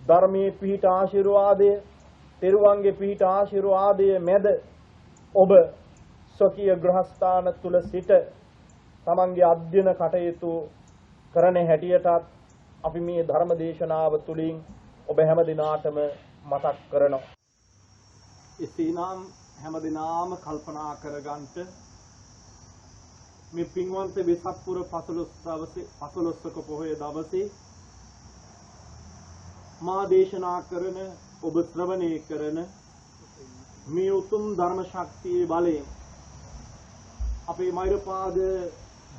ධර්මයේ පිහිට ආශිර්වාදය, තෙරුවන්ගේ පිහිට ආශිර්වාදය මැද ඔබ ස්වකීය ගෘහස්ථාන තුල සිට තමන්ගේ අධ්‍යයන කටයුතු කරන හැටියටත් අපි මේ ධර්ම දේශනාව තුලින් ඔබ හැම දිනාටම මතක් කරනවා. එසේනම් හැම දිනාම කල්පනා කරගන්නට මේ පින්වන්ත වෙසක් පුර 15ක පොහොය දවසේ මා දේශනා කරන ඔබ ශ්‍රවණය කරන මේ උතුම් ධර්ම ශක්තියේ බලයෙන් අපේ මෛරපාද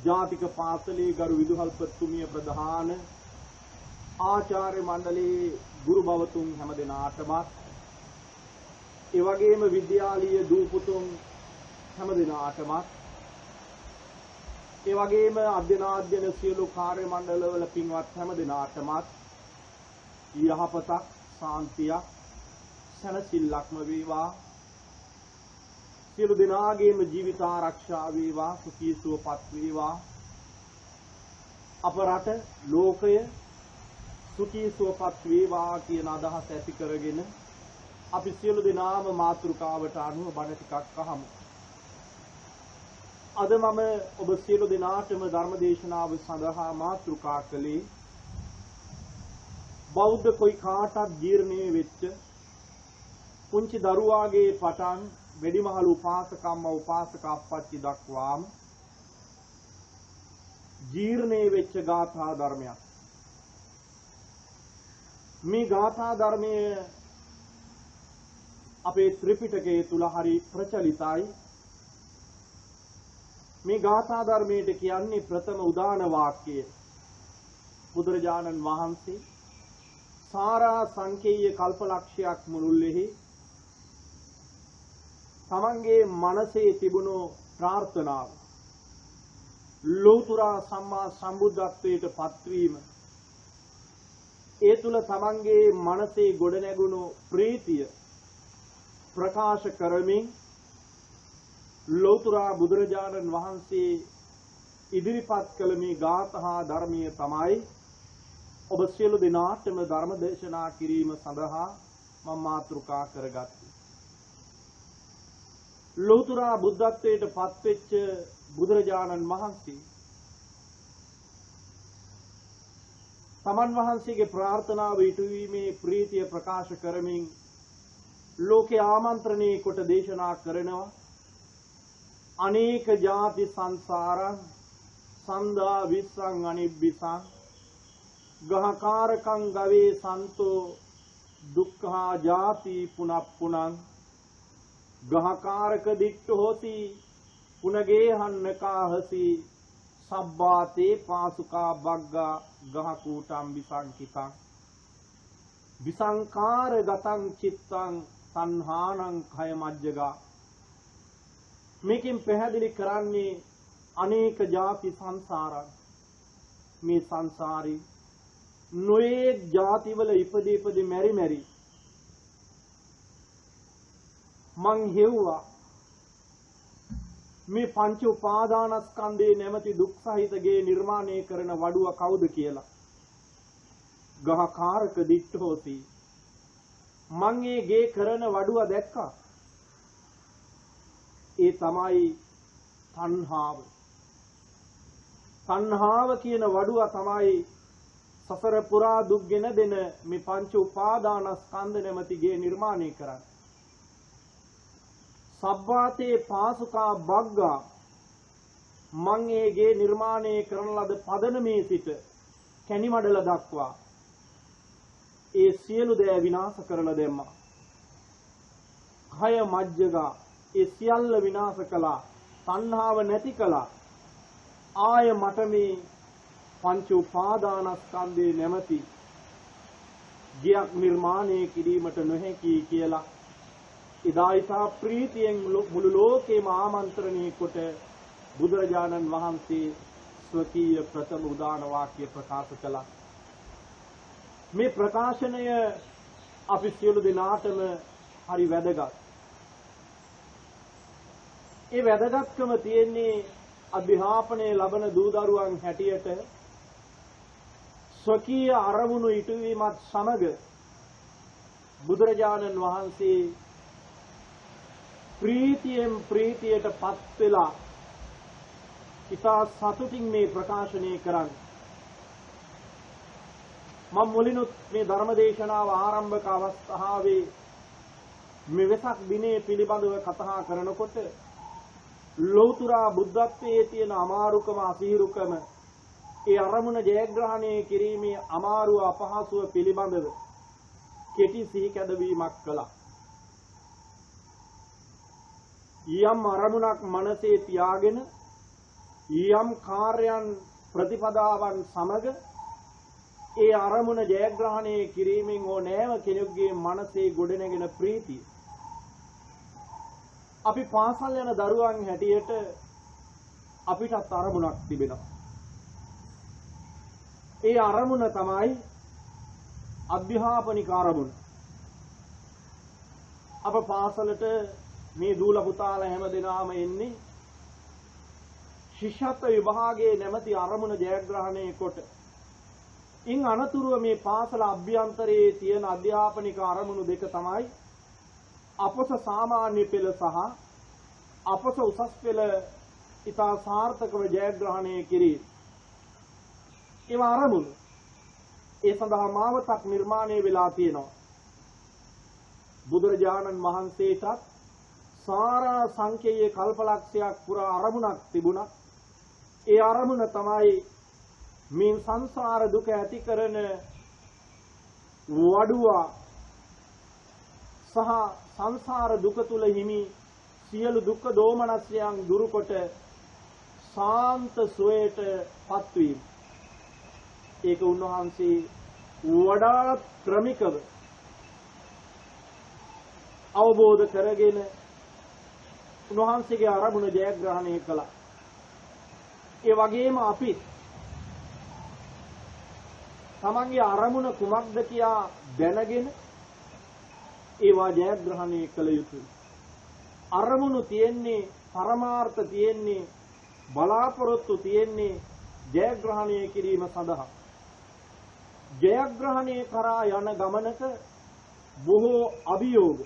ජාතික පාසලේ ගරු විදුහල්පතිතුමිය ප්‍රධාන ආචාර්ය මණ්ඩලයේ ගුරු භවතුන් හැම දෙනාටම ඒ වගේම විද්‍යාලීය දූ පුතුන් හැම දෙනාටම ඒ වගේම අධ්‍යයන සියලු කාර්ය මණ්ඩලවල පින්වත් හැම දිනාටමත් යහපතක්, සාන්තියක්, සැනසෙල්ලක්ම වේවා. සියලු දෙනාගේම ජීවිත ආරක්ෂා වේවා, සුඛී සුවපත් වේවා. අප රට, ලෝකය සුඛී සුවපත් වේවා කියන අදහස ඇති කරගෙන අපි සියලු දෙනාම මාතෘකාවට අනුව බණ ටිකක් අහමු. අද මම ඔබ සියලු දෙනාටම ධර්ම දේශනාව සඳහා මාතෘකා කළේ බෞද්ධ කොයි කාටත් ජීර්ණයේ වෙච්ච පුංචි දරුවාගේ පටන් වැඩිමහල් උපාසකම්ම උපාසක අප්පච්චි දක්වාම ජීර්ණයේ වෙච්ච ගාථා ධර්මයක්. මේ ගාථා ධර්මයේ අපේ ත්‍රිපිටකයේ තුල හරි ප්‍රචලිතයි. මේ ගාථා ධර්මයේ කියන්නේ ප්‍රථම උදාන වාක්‍යය. බුදුරජාණන් වහන්සේ සාරා සංකේය කල්පලක්ෂයක් මුළුල්ලෙහි තමන්ගේ මනසේ තිබුණු ප්‍රාර්ථනාව ලෝතර සම්මා සම්බුද්ධත්වයට පත්වීම, ඒ තුල තමන්ගේ මනසේ ගොඩනැගුණු ප්‍රීතිය ප්‍රකාශ කරමින් ලෝතර බුදුරජාණන් වහන්සේ ඉදිරිපත් කළ මේ ගාථා ධර්මීය තමයි ඔබ සියලු දෙනාටම ධර්ම දේශනා කිරීම සඳහා මම මාතෘකා කරගත්තේ. ලෝතර බුද්ධත්වයට පත්වෙච්ච බුදුරජාණන් වහන්සේ තමන් වහන්සේගේ ප්‍රාර්ථනාව ඉටුවීමේ ප්‍රීතිය ප්‍රකාශ කරමින් ලෝකේ ආමන්ත්‍රණය කොට දේශනා කරනවා. අනේක ಜಾති සංසාරං සන්දා විස්සං අනිබ්බිසං ගහකාරකං ගවේ සන්තෝ දුක්ඛා ಜಾති පුනප්පුනං ගහකාරක දිට්ඨ හෝති පුනගේ හන්නකාහසි සබ්බාතේ පාසුකා බග්ගා ගහකූටම් විසංකිතං විසංකාර ගතං චිත්තං තණ්හානං khය මජ්ජගා. මේකෙන් පැහැදිලි කරන්නේ අනේක ಜಾති සංසාරං, මේ සංසාරේ නොයේ ಜಾතිවල ඉපදී මෙරි මං හෙව්වා මේ පංච උපාදානස්කන්ධේ නැමැති දුක් සහිතගේ නිර්මාණය කරන වඩුව කවුද කියලා. ගහකාරක දිට්ඨෝති, මං ඒ ගේ කරන වඩුව දැක්කා. ඒ තමයි තණ්හාව. තණ්හාව කියන වඩුව තමයි සසර පුරා දුක් ගෙන දෙන මේ පංච උපාදානස්කන්ධ නැමැති ගේ නිර්මාණය කරන්නේ. සබ්බාතේ පාසුකා බග්ගා, මං ඒ ගේ නිර්මාණය කරන ලද පදනමේ සිට කැණිමඩල දක්වා ඒ සියලු දෑ විනාශ කරලා දැම්මා. khය මජ්ජගා, ඒ සියල්ල විනාශ කළා, තණ්හාව නැති කළා. ආය මට මේ පංච උපාදානස්කන්ධේ නැමැති ගියක් නිර්මාණය කිරීමට නොහැකි කියලා ඉදායිතා ප්‍රීතියෙන් මුළු ලෝකේම ආමන්ත්‍රණය කොට බුදුරජාණන් වහන්සේ ස්වකීය ප්‍රථම උදාන වාක්‍ය ප්‍රකාශ කළා. මේ ප්‍රකාශනය අපි සියලු දෙනාටම හරි වැදගත්. ඒ වැදගත්කම තියෙන්නේ අධ්‍යාපනයේ ලබන දූ දරුවන් හැටියට ස්වකීය අරමුණු ඉටුවීමත් සමග බුදුරජාණන් වහන්සේ ප්‍රීතියෙන් ප්‍රීතියට පත් වෙලා ඉතා සතුටින් මේ ප්‍රකාශනය කරන්නේ. මම මුලිනුත් මේ ධර්ම දේශනාව ආරම්භක අවස්ථාවේ මේ වෙසක් දිනේ පිළිබඳව කතා කරනකොට ලෞතර බුද්ධත්වයේ තියෙන අමාරුකම අසීරුකම, ඒ අරමුණ ජයග්‍රහණය කිරීමේ අමාරුව අපහසුව පිළිබඳව කෙටි සිහි කැදවීමක් කළා. යම් අරමුණක් මනසේ තියාගෙන යම් කාර්යයන් ප්‍රතිපදාවන් සමග ඒ අරමුණ ජයග්‍රහණය කිරීමෙන් ඕනෑම කෙනෙකුගේ මනසේ ගොඩනැගෙන ප්‍රීතිය. අපි පාසල් යන දරුවන් හැටියට අපිටත් අරමුණක් තිබෙනවා. ඒ අරමුණ තමයි අධ්‍යාපනික අරමුණ. අප පාසලට මේ දූල පුතාලා හැමදෙනාම එන්නේ ශිෂ්‍යත්ව විභාගයේ නැමැති අරමුණ ජයග්‍රහණය කොට. ඉන් අනතුරුව මේ පාසල අභ්‍යන්තරයේ තියෙන අධ්‍යාපනික අරමුණු දෙක තමයි අපොස සාමාන්‍ය පෙළ සහ අපොස උසස් පෙළ ඉතා සාර්ථකව ජයග්‍රහණය කිරීම. ඒ අරමුණු ඒ සඳහා මාවතක් නිර්මාණය වෙලා තියෙනවා. බුදුරජාණන් වහන්සේටත් සාරා සංකේය කල්පලක්ෂයක් පුරා අරමුණක් තිබුණා. ඒ අරමුණ තමයි මේ සංසාර දුක ඇති කරන වඩුවා සහ සංසාර දුක තුල හිමි සියලු දුක් දෝමනස්යන් දුරුකොට සාන්ත සුවයට පත්වීම. ඒක උන්වහන්සේ වඩාත් ක්‍රමිකව අවබෝධ කරගෙන උන්වහන්සේගේ අරමුණ ජයග්‍රහණය කළා. ඒ වගේම අපි තමන්ගේ අරමුණ කුමක්ද කියා දැනගෙන ඒවා ජයග්‍රහණය කළ යුතුයි. අරමුණු තියෙන්නේ පරමාර්ථ තියෙන්නේ බලාපොරොත්තු තියෙන්නේ ජයග්‍රහණය කිරීම සඳහා. ජයග්‍රහණය කරා යන ගමනක බොහෝ අභියෝග,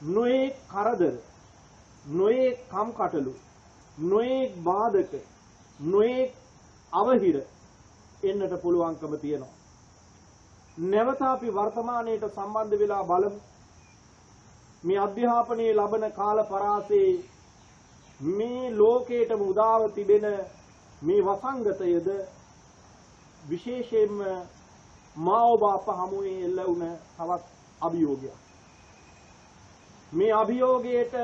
නොයේ කරදර, නොයේ කම්කටොළු, නොයේ බාධක, නොයේ අවහිර එන්නට පුළුවන්කම තියෙනවා. නැවත අපි වර්තමානයේට සම්බන්ධ වෙලා බලමු. මේ අධ්‍යාපනයේ ලබන කාල පරාසයේ මේ ලෝකයටම උදාව තිබෙන මේ වසංගතයද විශේෂයෙන්ම මා ඔබ අප හමුවේ එල්ල වුණ තවත් අභියෝගයක්. මේ අභියෝගයට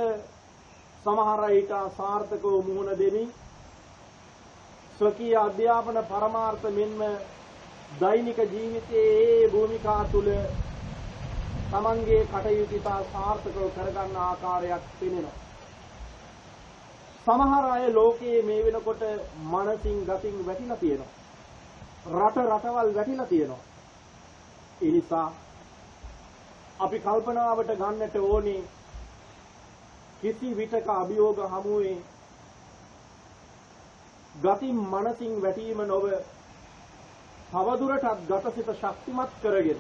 සමහර අයට සාර්ථකව මුහුණ දෙමින් ස්වකීය අධ්‍යාපන පරමාර්ථ මෙන්ම දෛනික ජීවිතයේ භූමිකා තුල තමන්ගේ කටයුතු සාර්ථකව කරගන්න ආකාරයක් පෙනෙනවා. සමහර අය ලෝකයේ මේ වෙනකොට මනසින් ගතින් වැටිලා තියෙනවා. රටවල් වැටිලා තියෙනවා. ඒ නිසා අපි කල්පනාවට ගන්නට ඕනේ කිසි විටක අභියෝග හමුවේ ගතින් මනසින් වැටීම නොව තවදුරටත් ගතසිත ශක්තිමත් කරගෙන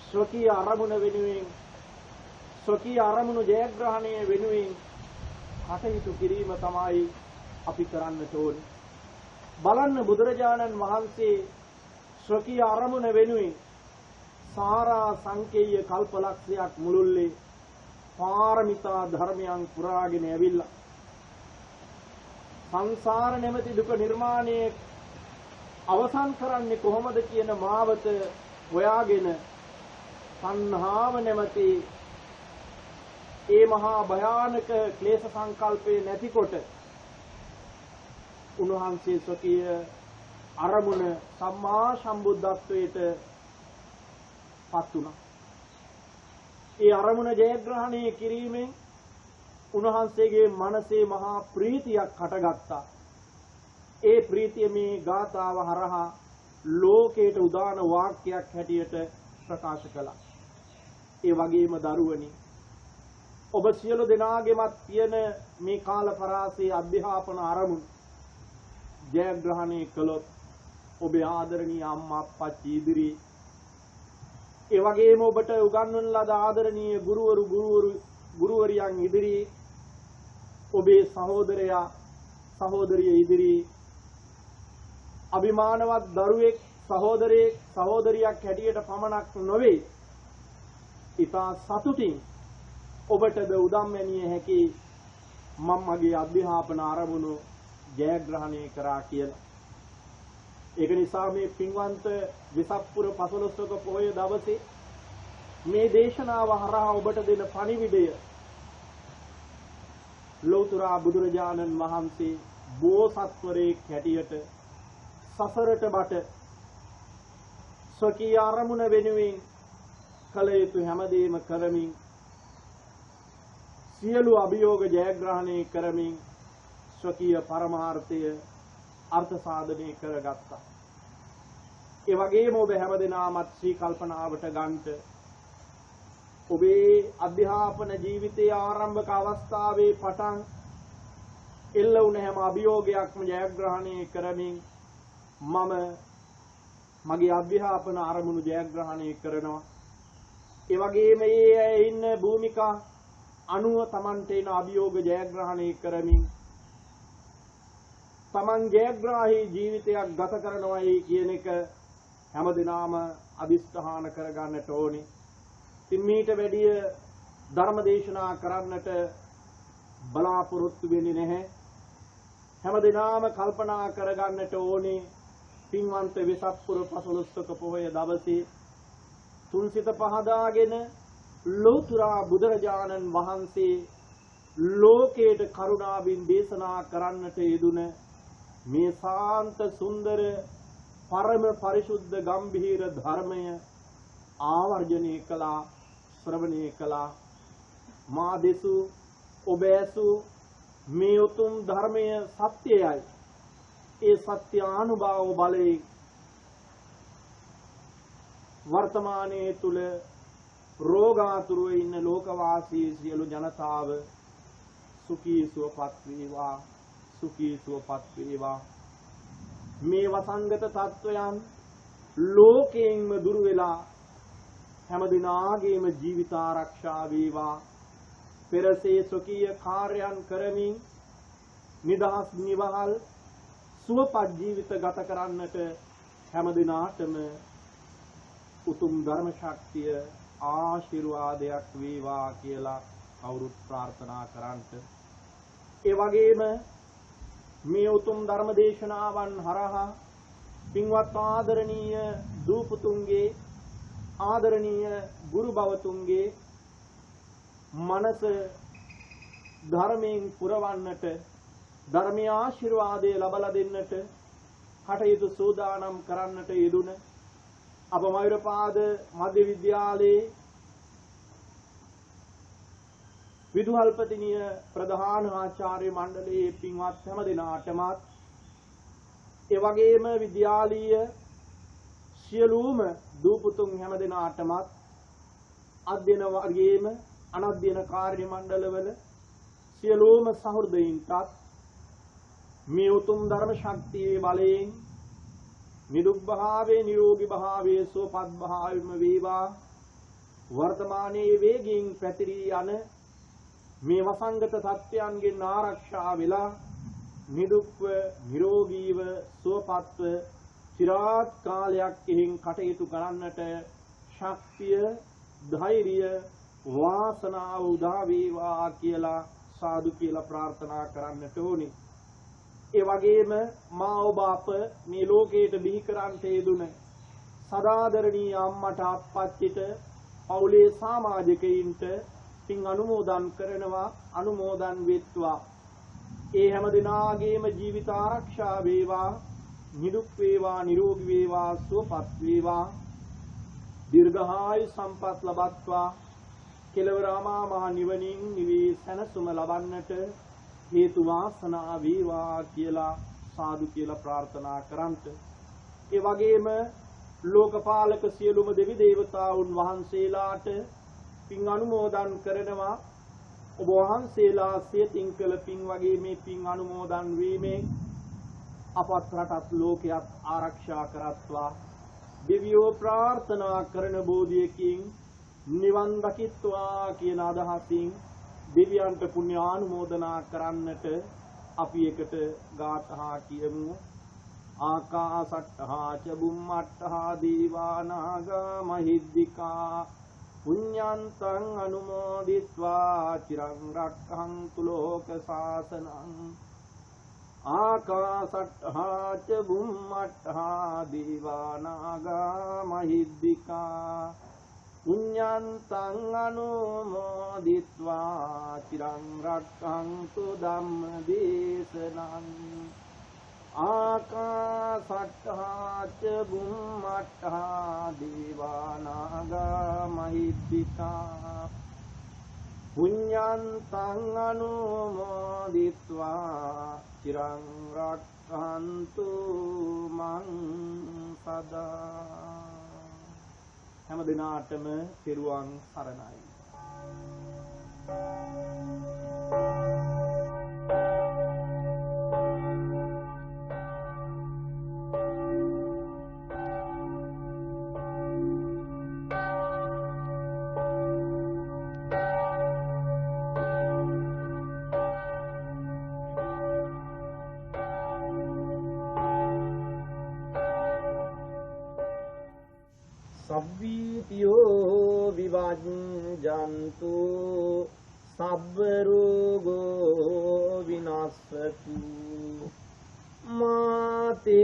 ස්වකීය අරමුණ වෙනුවෙන් ස්වකීය අරමුණු ජයග්‍රහණය වෙනුවෙන් කටයුතු කිරීම තමයි අපි කරන්නට ඕනේ. බලන්න බුදුරජාණන් වහන්සේ ස්වකීය අරමුණ වෙනුවෙන් සාරා සංකේය කල්පලක්ෂයක් මුළුල්ලේ පාරමිතා ධර්මයන් පුරාගෙන ඇවිල්ලා සංසාර නැමැති දුක නිර්මාණය අවසන් කරන්නේ කොහොමද කියන මාවත හොයාගෙන සංහාව නැමැති ඒ මහා භයානක ක්ලේශ සංකල්පේ නැතිකොට උන්වහන්සේ ස්වකීය අරමුණ සම්මා සම්බුද්ධත්වයට පත් වුණා. ඒ අරමුණ ජයග්‍රහණය කිරීමෙන් උන්වහන්සේගේ මනසේ මහා ප්‍රීතියක් හටගත්තා. ඒ ප්‍රීතිය මේ ගාථාව හරහා ලෝකයට උදාන වාක්‍යයක් හැටියට ප්‍රකාශ කළා. ඒ වගේම දරුවනි, ඔබ සියලු දෙනාගේමත් තියෙන මේ කාල පරාසයේ අධ්‍යාපන අරමුණ ජයග්‍රහණය කළොත් ඔබේ ආදරණීය අම්මා අප්පච්චි ඉදිරියේ, ඒ වගේම ඔබට උගන්වන ලද ආදරණීය ගුරුවරියන් ඉදිරියේ, ඔබේ සහෝදරයා සහෝදරිය ඉදිරියේ අභිමානවත් දරුවෙක් සහෝදරියක් හැටියට පමණක් නොවේ, ඉතා සතුටින් ඔබටද උදම් වැනිය හැකි මම මගේ අධ්‍යාපන අරමුණු ජයග්‍රහණය කරා කියලා. ඒක නිසා මේ පින්වන්ත විසප්පුර 15ක පොහොය දවසේ මේ දේශනාව හරහා ඔබට දෙන පණිවිඩය ලෞතර බුදුරජාණන් වහන්සේ බෝසත්වරයෙක් හැටියට සසරට බට ස්වකීය අරමුණ වෙනුවෙන් කළ යුතු හැමදේම කරමින් සියලු අභියෝග ජයග්‍රහණය කරමින් ස්වකීය පරමාර්ථය අර්ථ සාධනය කරගත්තා. ඒ වගේම ඔබ හැමදෙනාමත් ශ්‍රී කල්පනාවට ගන්නට ඔබේ අධ්‍යාපන ජීවිතයේ ආරම්භක අවස්ථාවේ පටන් එල්ල වුණ හැම අභියෝගයක්ම ජයග්‍රහණය කරමින් මම මගේ අධ්‍යාපන අරමුණු ජයග්‍රහණය කරනවා. ඒ වගේම මේ ඉන්න භූමිකා අනුව Tamante එන අභියෝග ජයග්‍රහණය කරමින් Taman ජයග්‍රාහී ජීවිතයක් ගත කරනවායි කියන එක හැමදිනම අදිස්ථාන කරගන්නට ඕනේ. ඉතින් මීට වැඩිය ධර්ම දේශනා කරන්නට බලාපොරොත්තු වෙන්නේ නැහැ. හැමදිනම කල්පනා කරගන්නට ඕනේ පින්වන්ත වෙසක් පුර 15ක පොහොය දවසේ තුන්සිත පහදාගෙන ලෝතුරා බුදුරජාණන් වහන්සේ ලෝකයට කරුණාවෙන් දේශනා කරන්නට යෙදුන මේ සාන්ත සුන්දර පරම පරිශුද්ධ ගම්භීර ධර්මය ආවර්ජනය කළා, ශ්‍රවණය කළා. මා දෙසු ඔබ ඇසු මේ උතුම් ධර්මය සත්‍යයයි. ඒ සත්‍ය අනුභව බලයෙන් වර්තමානයේ තුල රෝගාතුරව ඉන්න ලෝකවාසී සියලු ජනතාව සුඛී සුවපත් වේවා, සුඛී සුවපත් වේවා. මේ වසංගත තත්වයන් ලෝකයෙන්ම දුර වෙලා හැම දිනාගේම ජීවිත ආරක්ෂා වේවා. පෙරසේ සොකීය කාර්යයන් කරමින් නිදහස් නිවහල් සුවපත් ජීවිත ගත කරන්නට හැම දිනාටම උතුම් ධර්ම ශක්තිය ආශිර්වාදයක් වේවා කියලා කවුරුත් ප්‍රාර්ථනා කරන්ට. ඒ වගේම මේ උතුම් ධර්ම දේශනාවන් හරහා පින්වත් ආදරණීය දූපුතුන්ගේ ආදරණීය ගුරු භවතුන්ගේ මනස ධර්මයෙන් පුරවන්නට, ධර්මීය ආශිර්වාදය ලබා දෙන්නට කටයුතු සූදානම් කරන්නට යෙදුන අප මයුරපාද මධ්‍ය විද්‍යාලයේ විදුහල්පතිනිය ප්‍රධාන ආචාර්ය මණ්ඩලයේ පින්වත් හැම දෙනාටමත් ඒ වගේම විද්‍යාලීය සියලුම දූපුතුන් හැම දෙනාටමත් අධ්‍යයන වර්ගයේම අනධ්‍යයන කාර්ය මණ්ඩලවල සියලුම සහෘදයින්ටත් මේ උතුම් ධර්ම ශක්තියේ බලයෙන් නිරුක් භාවයේ නිරෝගී භාවයේ සෝපත් භාවයම වේවා. වර්තමානයේ වේගින් පැතිරී යන මේ වසංගත සත්‍යයන්ගෙන් ආරක්ෂා වෙලා නිදුක්ව නිරෝගීව සුවපත්ව চিරාත් කාලයක් එහින් කටයුතු කරන්නට ශක්තිය, ධෛර්යය, වාසනාව උදා වේවා කියලා සාදු කියලා ප්‍රාර්ථනා කරන්නට ඕනේ. ඒ වගේම මා ඔබ අප මේ ලෝකයට බිහි කරන්ට යෙදුන සදාදරණීය අම්මට අප්පච්චිට පවුලේ සමාජිකයින්ට පින් අනුමෝදන් කරනවා, අනුමෝදන් වෙත්වා. ඒ හැම දිනාගේම ජීවිත ආරක්ෂා වේවා, නිදුක් වේවා, නිරෝගී වේවා, සුවපත් වේවා, දීර්ඝායු සම්පත් ලබත්වා. කෙලවර අමා මහ නිවනින් නිවී සැනසුම ලබන්නට හේතු වාසනා වේවා කියලා සාදු කියලා ප්‍රාර්ථනා කරන්ට. ඒ වගේම ලෝකපාලක සියලුම දෙවි දේවතාවුන් වහන්සේලාට පින් අනුමෝදන් කරනවා. ඔබ වහන්සේලා සියතින් කළ පින් වගේ මේ පින් අනුමෝදන් වීමෙන් අපත් රටත් ලෝකයක් ආරක්ෂා කරත්වා. දෙවියෝ ප්‍රාර්ථනා කරන බෝධියකින් නිවන් දකිත්වා කියන අදහසින් දෙවියන්ට පුණ්‍ය ආනුමෝදනා කරන්නට අපි එකට ගාථා කියමු. ආකාසට්ඨා ච බුම්මට්ඨා දීවානාගා මහිද්దికා පුඤ්ඤන්තං අනුමෝදිත්වා චිරං රක්ඛන්තු ලෝක සාසනං. ආකාසට්ඨා ච බුම්මට්ඨා දීවානාගා මහිද්దికා පුඤ්ඤන්තං අනුමෝදිත්වා චිරං රක්ඛන්තු ධම්ම දේශනං. ආකාසට්ඨා ච බුම්මට්ඨා දීවානාගා මහිද්దికා පුඤ්ඤන්තං අනුමෝදිත්වා චිරං රක්ඛන්තු මං සදා. හැම දිනාටම පෙරුවන් සරණයි. සබ්බීතියෝ විවජ්ජන්තු සබ්බ රෝගෝ විනාශතු මාතේ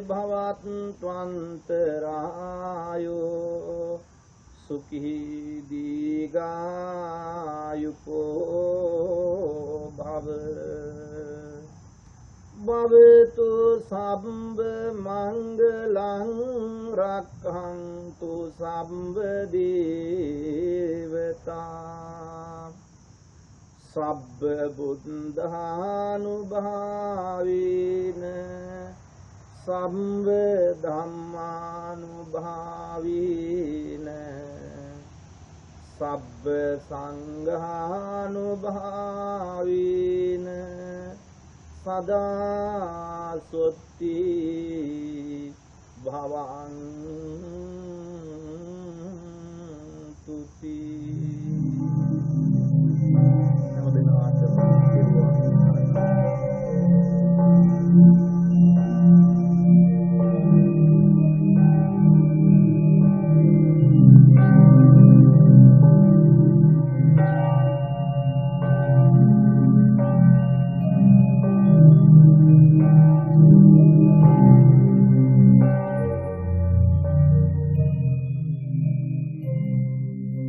භවත්වන්තරායෝ සුඛී දීඝායුකෝ භව භවතු සම්බ මංගලං රක්ඛන්තු සම්බ දේවතා සබ්බ බුද්ධානුභාවේන සම්බ ධම්මානුභාවේන සබ්බ සංඝානුභාවේන සදා සොත්ති භවං තුති.